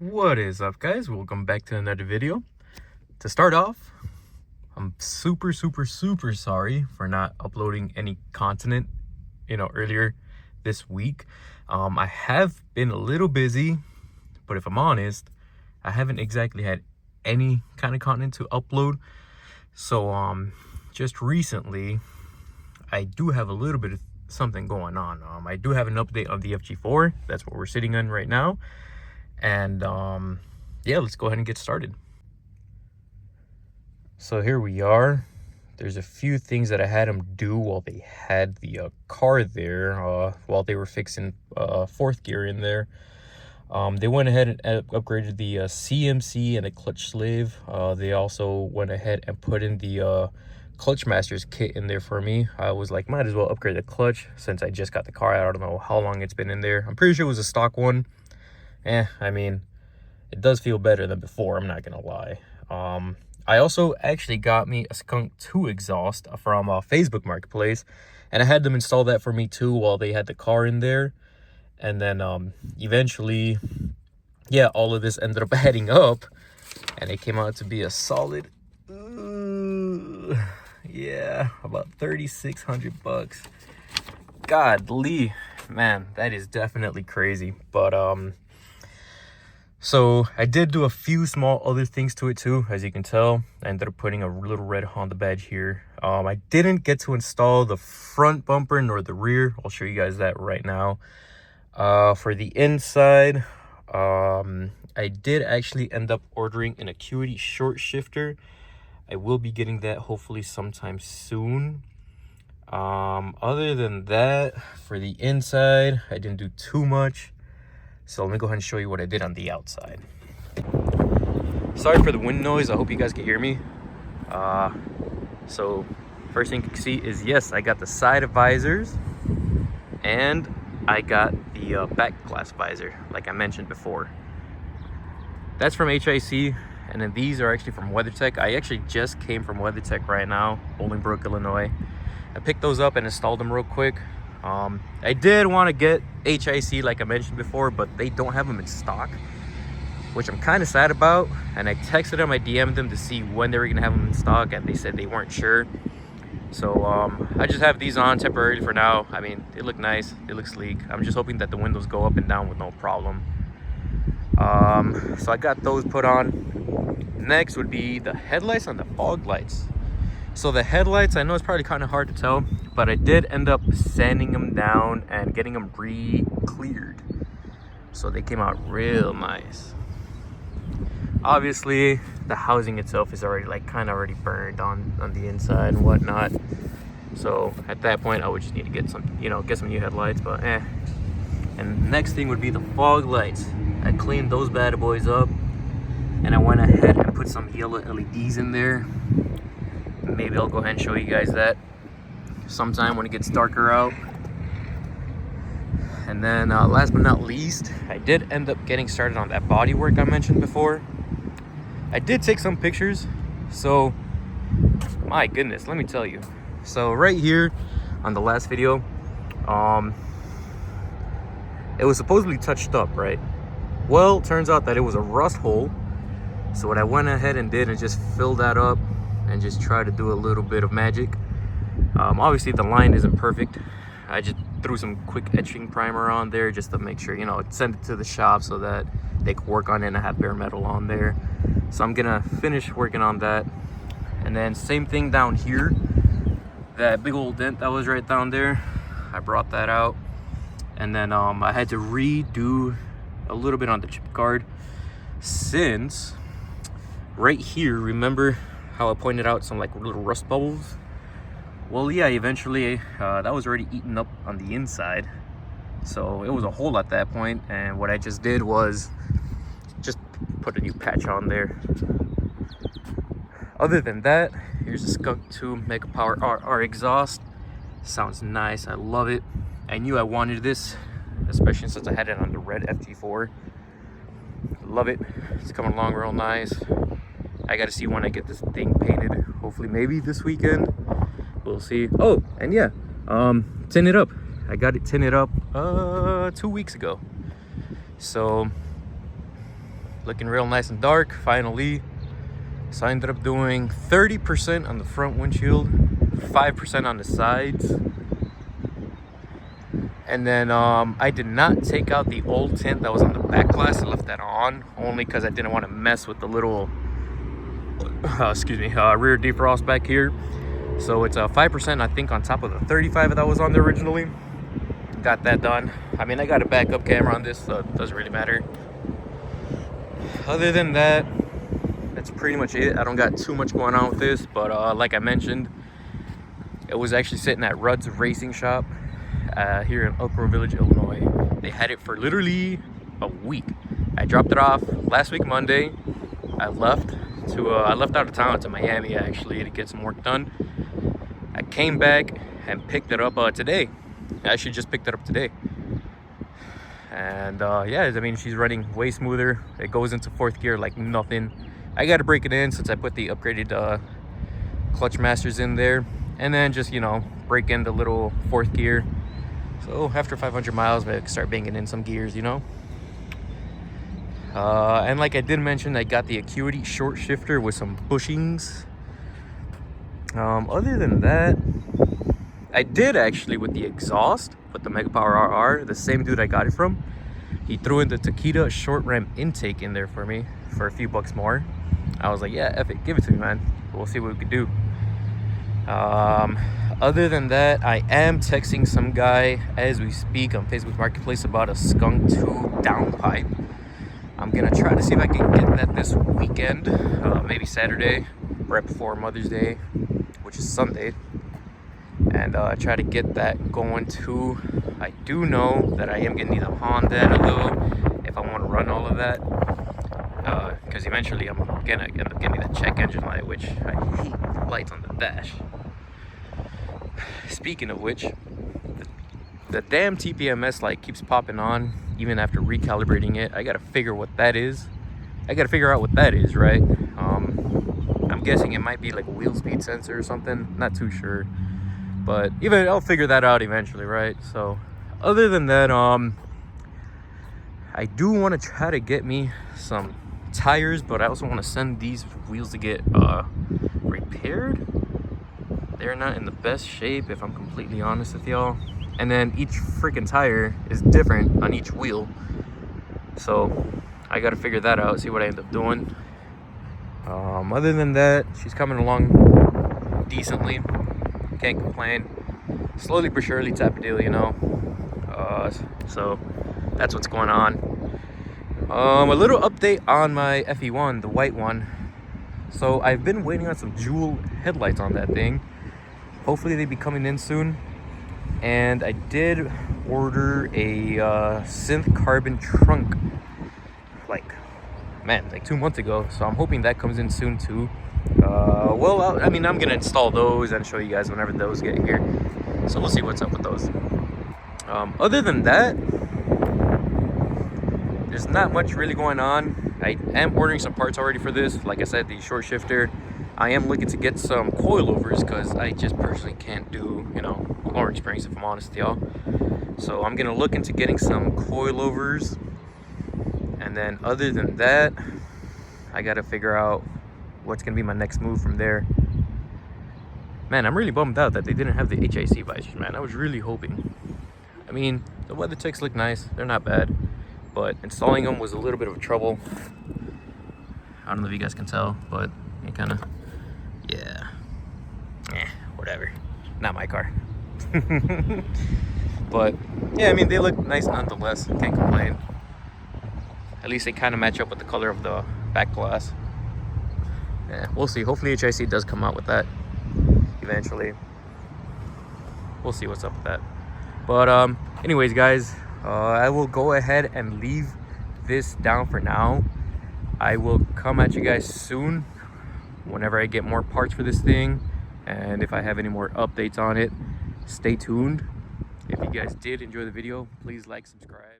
What is up, guys? Welcome back to another video. To start off, I'm super sorry for not uploading any content earlier this week. I have been a little busy, but if I'm honest, I haven't exactly had any kind of content to upload. So just recently I do have a little bit of something going on. I do have an update on the FG4. That's what we're sitting on right now. And yeah, let's go ahead and get started. So here we are. There's a few things that I had them do while they had the car there, while they were fixing fourth gear in there. They went ahead and upgraded the CMC and the clutch slave. They also went ahead and put in the clutch masters kit in there for me. I was like, might as well upgrade the clutch since I just got the car out. I don't know how long it's been in there. I'm pretty sure it was a stock one. I mean, it does feel better than before, I'm not gonna lie. I also actually got me a Skunk 2 exhaust from Facebook Marketplace, and I had them install that for me too while they had the car in there. And then eventually, yeah, all of this ended up adding up, and it came out to be a solid, yeah, about 3,600 bucks. Godly, man, that is definitely crazy. But so I did do a few small other things to it too. As you can tell, I ended up putting a little red Honda badge here. I didn't get to install the front bumper nor the rear. I'll show you guys that right now. For the inside, I did actually end up ordering an Acuity short shifter. I will be getting that hopefully sometime soon. Other than that, for the inside, I didn't do too much. So let me go ahead and show you what I did on the outside. Sorry for the wind noise. I hope you guys can hear me. So first thing you can see is, yes, I got the side visors and I got the back glass visor, like I mentioned before. That's from HIC, and then these are actually from WeatherTech. I actually just came from WeatherTech right now, Bolingbrook, Illinois. I picked those up and installed them real quick. I did want to get HIC, like I mentioned before, but they don't have them in stock, which I'm kind of sad about. And I texted them, I DM'd them to see when they were going to have them in stock, and they said they weren't sure. So I just have these on temporarily for now. I mean, they look nice, they look sleek. I'm just hoping that the windows go up and down with no problem. So I got those put on. Next would be the headlights and the fog lights. So the headlights, I know it's probably kind of hard to tell, but I did end up sanding them down and getting them re-cleared. So they came out real nice. Obviously, the housing itself is already kind of already burned on the inside and whatnot. So at that point, I would just need to get some, get some new headlights, but And next thing would be the fog lights. I cleaned those bad boys up, and I went ahead and put some yellow LEDs in there. Maybe I'll go ahead and show you guys that sometime when it gets darker out. And then last but not least, I did end up getting started on that body work I mentioned before. I did take some pictures, so my goodness, let me tell you. So right here on the last video, it was supposedly touched up, right? Well, turns out that it was a rust hole. So what I went ahead and did and just filled that up and just try to do a little bit of magic. Obviously the line isn't perfect. I just threw some quick etching primer on there just to make sure, send it to the shop so that they could work on it, and I have bare metal on there. So I'm gonna finish working on that. And then same thing down here, that big old dent that was right down there, I brought that out. And then I had to redo a little bit on the chip guard, since right here, remember how I pointed out some little rust bubbles? Well, yeah, eventually that was already eaten up on the inside, so it was a hole at that point. And what I just did was just put a new patch on there. Other than that, here's the Skunk 2 Mega Power R exhaust. Sounds nice, I love it. I knew I wanted this, especially since I had it on the red FG4. Love it. It's coming along real nice. I gotta see when I get this thing painted. Hopefully maybe this weekend. We'll see. Oh, and yeah, tin it up. I got it tinted up 2 weeks ago. So looking real nice and dark finally. So I ended up doing 30% on the front windshield, 5% on the sides. And then I did not take out the old tint that was on the back glass. I left that on only because I didn't want to mess with the little rear defrost back here. So it's 5% I think on top of the 35 that was on there originally. Got that done. I mean, I got a backup camera on this, so it doesn't really matter. Other than that, that's pretty much it. I don't got too much going on with this, but like I mentioned, it was actually sitting at Rudd's Racing Shop here in Elk Grove Village, Illinois. They had it for literally a week. I dropped it off last week Monday. I left out of town to Miami actually to get some work done. I came back and picked it up today. I actually just picked it up today. And yeah, I mean, she's running way smoother. It goes into 4th gear like nothing. I got to break it in since I put the upgraded clutch masters in there, and then just, you know, break in the little 4th gear. So after 500 miles, I start banging in some gears, you know. And like I did mention, I got the Acuity short shifter with some bushings. Other than that, I did actually with the exhaust, with the Mega Power RR, the same dude I got it from. He threw in the Takeda short ram intake in there for me for a few bucks more. I was like, yeah, F it, give it to me, man. We'll see what we can do. Other than that, I am texting some guy as we speak on Facebook Marketplace about a Skunk 2 downpipe. I'm gonna try to see if I can get that this weekend, maybe Saturday, right before Mother's Day, which is Sunday, and try to get that going too. I do know that I am gonna need a Honda though if I want to run all of that, because eventually I'm gonna end up getting that check engine light, which I hate lights on the dash. Speaking of which, the damn TPMS light keeps popping on even after recalibrating it. I gotta figure what that is. I gotta figure out what that is, right? I'm guessing it might be like a wheel speed sensor or something. Not too sure, but even I'll figure that out eventually, right? So other than that, I do want to try to get me some tires, but I also want to send these wheels to get repaired. They're not in the best shape, if I'm completely honest with y'all. And then each freaking tire is different on each wheel, so I gotta figure that out, see what I end up doing. Other than that, she's coming along decently, can't complain. Slowly but surely type of deal, you know. So that's what's going on. A little update on my FE1, the white one. So I've been waiting on some Joule headlights on that thing. Hopefully they be coming in soon. And I did order a synth carbon trunk like 2 months ago, so I'm hoping that comes in soon too. Well, I mean, I'm gonna install those and show you guys whenever those get here, so we'll see what's up with those. Other than that, there's not much really going on. I am ordering some parts already for this. Like I said, the short shifter. I am looking to get some coilovers because I just personally can't do, you know, Orange Springs, if I'm honest with y'all. So I'm gonna look into getting some coilovers. And then other than that, I gotta figure out what's gonna be my next move from there. Man, I'm really bummed out that they didn't have the HIC visors, man. I was really hoping. I mean, the WeatherTechs look nice, they're not bad, but installing them was a little bit of a trouble. I don't know if you guys can tell, but it kind of, yeah, whatever. Not my car. But yeah, I mean, they look nice nonetheless. Can't complain. At least they kind of match up with the color of the back glass. Yeah, we'll see. Hopefully HIC does come out with that eventually. We'll see what's up with that. But anyways, guys, I will go ahead and leave this down for now. I will come at you guys soon whenever I get more parts for this thing, and if I have any more updates on it. Stay tuned. If you guys did enjoy the video, please like, subscribe.